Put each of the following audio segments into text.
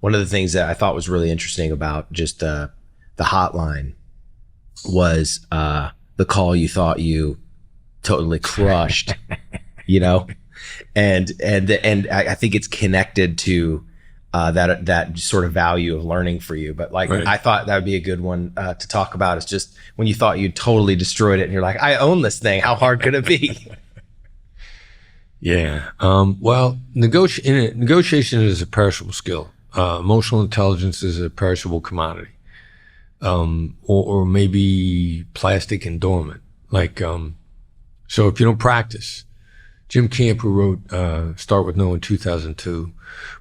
one of the things that I thought was really interesting about just the hotline was the call you thought you totally crushed, you know, and I think it's connected to that sort of value of learning for you. But like, I thought that would be a good one to talk about. It's just when you thought you totally destroyed it and you're like, I own this thing. How hard could it be? Yeah. Well, negotiation is a perishable skill. Emotional intelligence is a perishable commodity. Or maybe plastic and dormant. Like, so if you don't practice, Jim Camp, who wrote Start With No in 2002,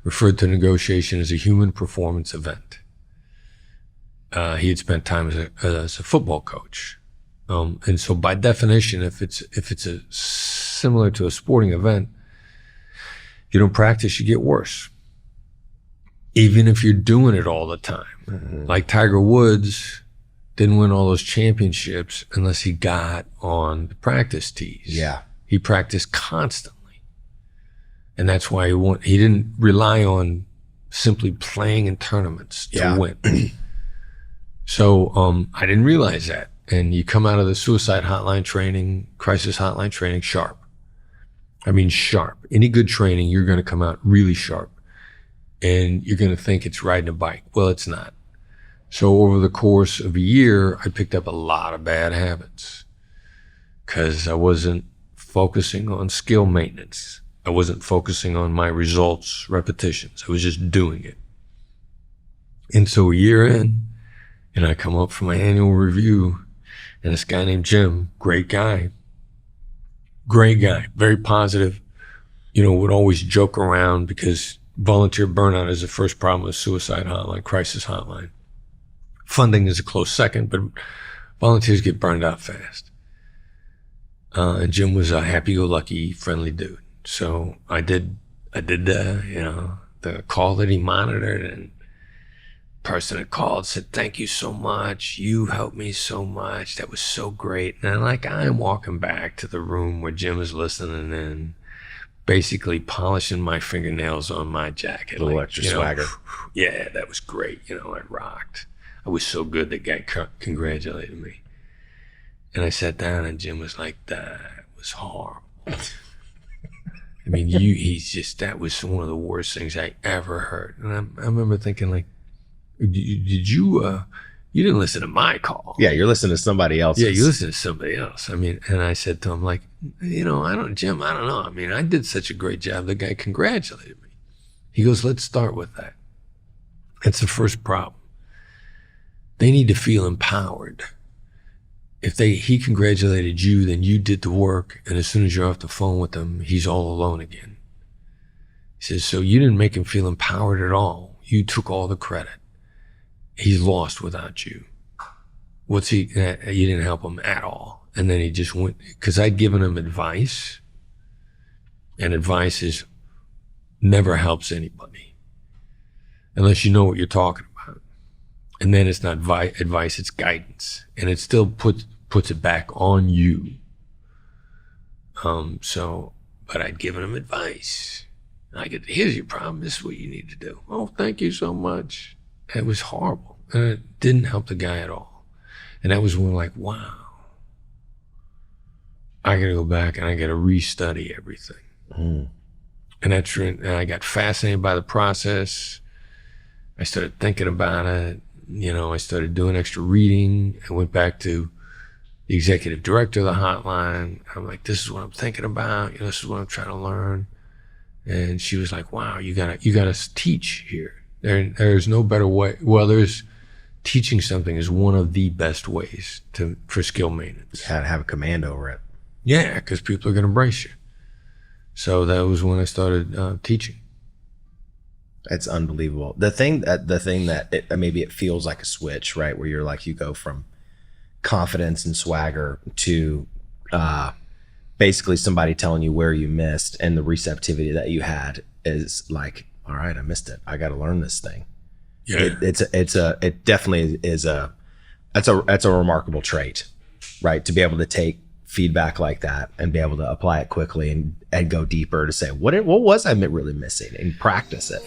referred to negotiation as a human performance event. He had spent time as a football coach. And so by definition, if it's similar to a sporting event, if you don't practice, you get worse. Even if you're doing it all the time. Mm-hmm. Like Tiger Woods didn't win all those championships unless he got on the practice tees. Yeah. He practiced constantly. And that's why he didn't rely on simply playing in tournaments to win. So I didn't realize that. And you come out of the suicide hotline training, crisis hotline training sharp. I mean sharp. Any good training, you're going to come out really sharp. And you're going to think it's riding a bike. Well, it's not. So over the course of a year, I picked up a lot of bad habits because I wasn't focusing on skill maintenance. I wasn't focusing on my results, repetitions. I was just doing it. And so a year in, and I come up for my annual review, and this guy named Jim, great guy, very positive, would always joke around because volunteer burnout is the first problem with suicide hotline, crisis hotline. Funding is a close second, but volunteers get burned out fast. And Jim was a happy-go-lucky, friendly dude. So I did the call that he monitored, and the person that called said, "Thank you so much. You helped me so much. That was so great." And I'm walking back to the room where Jim is listening in, basically polishing my fingernails on my jacket. A little extra swagger. Yeah, that was great. I rocked. I was so good that guy congratulated me. And I sat down and Jim was like, "That was horrible." I mean, that was one of the worst things I ever heard. And I remember thinking like, did you didn't listen to my call. Yeah, you're listening to somebody else. Yeah, you listen to somebody else. I mean, and I said to him like, Jim, I don't know. I mean, I did such a great job. The guy congratulated me. He goes, "Let's start with that." That's the first problem. They need to feel empowered. If he congratulated you, then you did the work. And as soon as you're off the phone with him, he's all alone again. He says, so you didn't make him feel empowered at all. You took all the credit. He's lost without you. You didn't help him at all. And then he just went, because I'd given him advice, and advice never helps anybody unless you know what you're talking about. And then it's not advice, it's guidance. And it still puts it back on you. But I'd given him advice. Here's your problem, this is what you need to do. "Oh, thank you so much." It was horrible. And it didn't help the guy at all. And that was when wow, I gotta go back and I gotta restudy everything. Mm. And I got fascinated by the process. I started thinking about it. I started doing extra reading. I went back to the executive director of the hotline. I'm like, "This is what I'm thinking about. This is what I'm trying to learn." And she was like, "Wow, you gotta teach here. There's no better way." Well, teaching something is one of the best ways for skill maintenance. You gotta have a command over it. Yeah, because people are gonna embrace you. So that was when I started teaching. It's unbelievable. The thing that maybe it feels like a switch, right? Where you're like, you go from confidence and swagger to basically somebody telling you where you missed, and the receptivity that you had is like, all right, I missed it. I got to learn this thing. Yeah. It definitely is that's a remarkable trait, right? To be able to take feedback like that and be able to apply it quickly and go deeper to say, what was I really missing, and practice it.